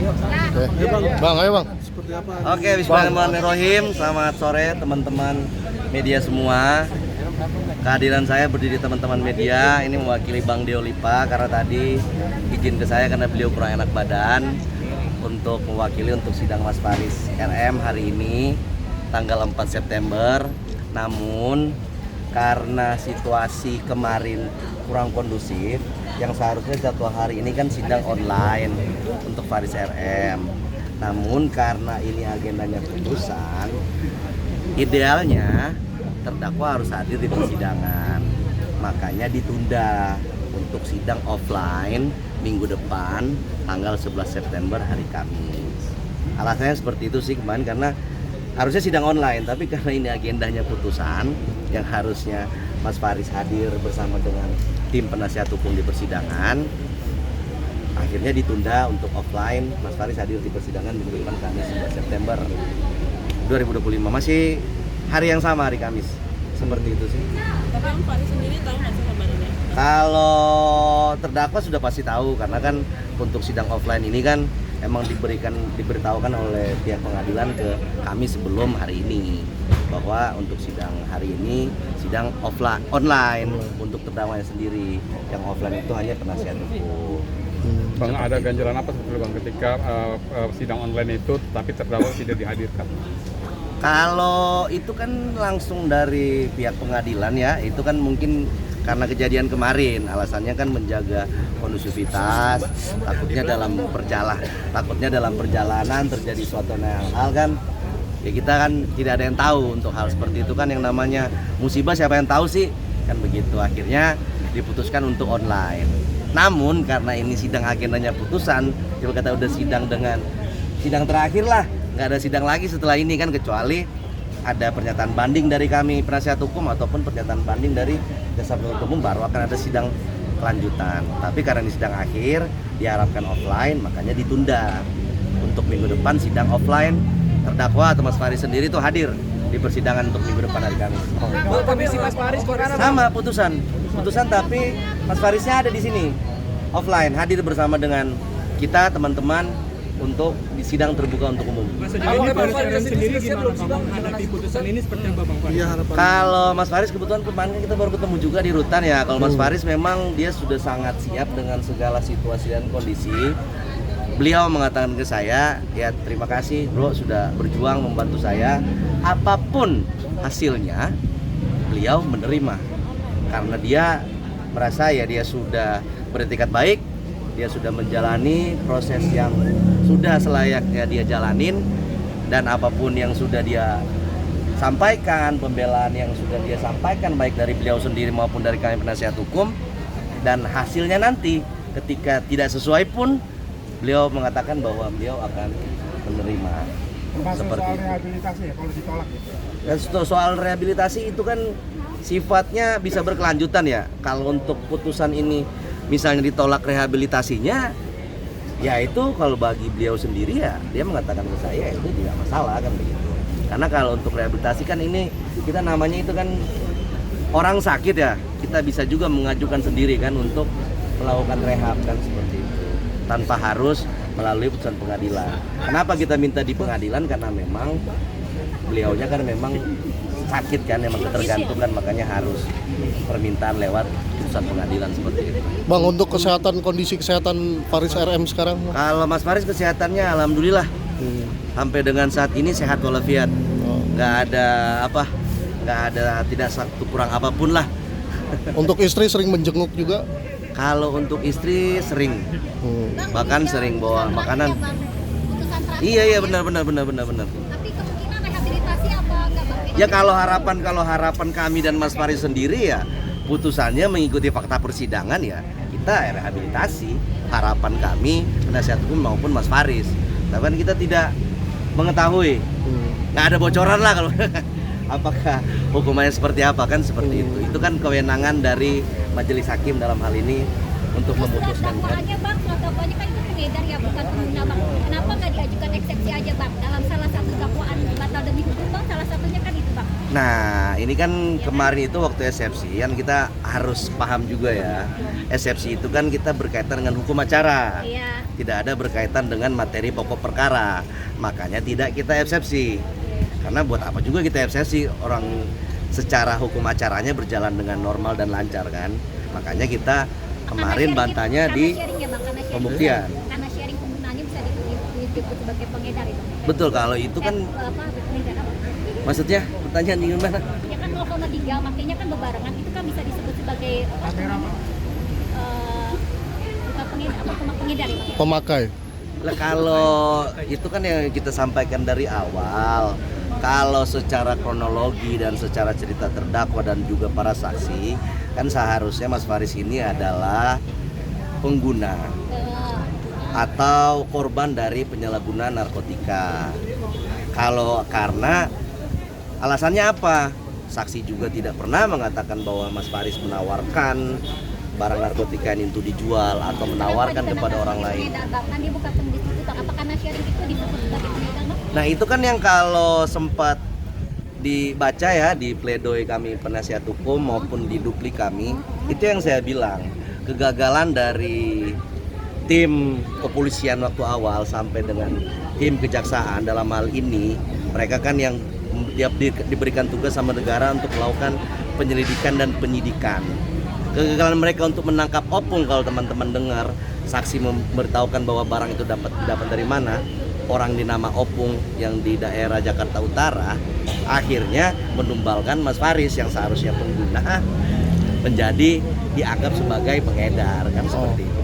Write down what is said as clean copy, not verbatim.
Oke. Bang, ayo bang. Oke, bismillahirrahmanirrahim. Selamat sore teman-teman media semua. Kehadiran saya berdiri teman-teman media ini mewakili Bang Deo Lipa karena tadi izin ke saya karena beliau kurang enak badan untuk mewakili untuk sidang Mas Faris RM hari ini tanggal 4 September. Namun karena situasi kemarin kurang kondusif, yang seharusnya jadwal hari ini kan sidang online untuk Faris RM. Namun karena ini agendanya putusan, idealnya terdakwa harus hadir di persidangan. Makanya ditunda untuk sidang offline minggu depan tanggal 11 September hari Kamis. Alasannya seperti itu sih kemarin karena harusnya sidang online, tapi karena ini agendanya putusan yang harusnya Mas Faris hadir bersama dengan tim penasihat hukum di persidangan, akhirnya ditunda untuk offline. Mas Faris hadir di persidangan minggu depan Kamis 11 September 2025, masih hari yang sama, hari Kamis. Seperti itu sih. Tapi Mas Faris sendiri tahu nggak sih kabarnya? Kalau terdakwa sudah pasti tahu karena kan untuk sidang offline ini kan emang diberitahukan oleh pihak pengadilan ke kami sebelum hari ini bahwa untuk sidang hari ini sidang online untuk terdakwanya sendiri, yang offline itu hanya penasihat hukum. Bang, ada ganjalan apa sebetulnya Bang ketika sidang online itu tapi terdakwa tidak dihadirkan? Kalau itu kan langsung dari pihak pengadilan ya, itu kan mungkin karena kejadian kemarin, alasannya kan menjaga kondusivitas, takutnya dalam perjalanan terjadi suatu hal kan, ya kita kan tidak ada yang tahu untuk hal seperti itu kan, yang namanya musibah siapa yang tahu sih, kan begitu. Akhirnya diputuskan untuk online. Namun karena ini sidang agendanya putusan, coba kata udah sidang terakhir lah, nggak ada sidang lagi setelah ini kan, kecuali ada pernyataan banding dari kami penasihat hukum ataupun pernyataan banding dari Jaksa Penuntut Umum, baru akan ada sidang kelanjutan. Tapi karena ini sidang akhir diharapkan offline, makanya ditunda untuk minggu depan sidang offline. Terdakwa atau Mas Faris sendiri itu hadir di persidangan untuk minggu depan hari Kamis. Komisi Mas Faris Sama putusan tapi Mas Farisnya ada di sini offline, hadir bersama dengan kita teman-teman untuk di sidang terbuka untuk umum. Kalau Mas Faris kebetulan kemarin kita baru ketemu juga di rutan ya. Kalau Mas Faris memang dia sudah sangat siap dengan segala situasi dan kondisi. Beliau mengatakan ke saya, ya terima kasih bro sudah berjuang membantu saya. Apapun hasilnya beliau menerima. Karena dia merasa ya dia sudah beretikat baik, dia sudah menjalani proses yang sudah selayaknya dia jalanin, dan apapun yang sudah dia sampaikan, pembelaan yang sudah dia sampaikan baik dari beliau sendiri maupun dari kami penasihat hukum, dan hasilnya nanti ketika tidak sesuai pun beliau mengatakan bahwa beliau akan menerima. Seperti soal itu. rehabilitasi ya kalau ditolak gitu. Dan soal rehabilitasi itu kan sifatnya bisa berkelanjutan ya. Kalau untuk putusan ini misalnya ditolak rehabilitasinya, ya itu kalau bagi beliau sendiri ya dia mengatakan ke saya itu tidak masalah kan begitu. Karena kalau untuk rehabilitasi kan ini kita namanya itu kan orang sakit ya, kita bisa juga mengajukan sendiri kan untuk melakukan rehab kan seperti itu, tanpa harus melalui putusan pengadilan. Kenapa kita minta di pengadilan? Karena memang beliaunya kan memang sakit kan, memang ketergantungan, makanya harus permintaan lewat putusan pengadilan seperti itu. Bang, untuk kondisi kesehatan Faris RM sekarang? Kalau Mas Faris kesehatannya alhamdulillah sampai dengan saat ini sehat walafiat, nggak ada tidak satu kurang apapun lah. Untuk istri sering menjenguk juga? Kalau untuk istri sering, bahkan sering bawa makanan. Iya benar. Tapi kemungkinan rehabilitasi apa enggak Bang? Ya kalau harapan kami dan Mas Faris sendiri ya putusannya mengikuti fakta persidangan ya kita rehabilitasi. Harapan kami penasihat hukum maupun Mas Faris. Tapi kan kita tidak mengetahui, nggak ada bocoran lah kalau apakah hukumannya seperti apa kan seperti itu. Itu kan kewenangan dari majelis hakim dalam hal ini untuk Surat memutuskan kan. dakwaannya bang, surat dakwaannya kan itu pengedar ya, bukan pengguna bang. Kenapa nggak diajukan eksepsi aja bang? Dalam salah satu dakwaan batal demi hukum bang, salah satunya kan itu bang. Nah, ini kan kemarin itu waktu eksepsi kan kita harus paham juga ya. Eksepsi itu kan kita berkaitan dengan hukum acara. Iya. Tidak ada berkaitan dengan materi pokok perkara. Makanya tidak kita eksepsi. Karena buat apa juga kita eksepsi, orang secara hukum acaranya berjalan dengan normal dan lancar kan. Makanya kita kemarin bantahnya di pembuktian. Karena sharing penggunaannya bisa disebut sebagai pengedar itu. Betul, kalau itu kan Pengedar apa? maksudnya pertanyaan di mana? Ya kan 0,3 makanya kan bebarengan itu kan bisa disebut sebagai bukan pengedar, apa pengedar ya bang? Pemakai. Lah kalau itu kan yang kita sampaikan dari awal. Kalau secara kronologi dan secara cerita terdakwa dan juga para saksi, kan seharusnya Mas Faris ini adalah pengguna atau korban dari penyalahgunaan narkotika. Kalau karena alasannya apa? Saksi juga tidak pernah mengatakan bahwa Mas Faris menawarkan barang narkotika ini untuk dijual atau menawarkan kepada orang lain. Kan dia bukan pendistributor, apa karena sharing itu disebut sebagai pengedar bang? Nah itu kan yang kalau sempat dibaca ya di pledoi kami penasihat hukum maupun di duplik kami, itu yang saya bilang kegagalan dari tim kepolisian waktu awal sampai dengan tim kejaksaan dalam hal ini, mereka kan yang diberikan tugas sama negara untuk melakukan penyelidikan dan penyidikan. Kegagalan mereka untuk menangkap opung, kalau teman-teman dengar saksi memberitahukan bahwa barang itu dapat dari mana, orang di nama opung yang di daerah Jakarta Utara, akhirnya menumbalkan Mas Faris yang seharusnya pengguna menjadi dianggap sebagai pengedar kan seperti itu.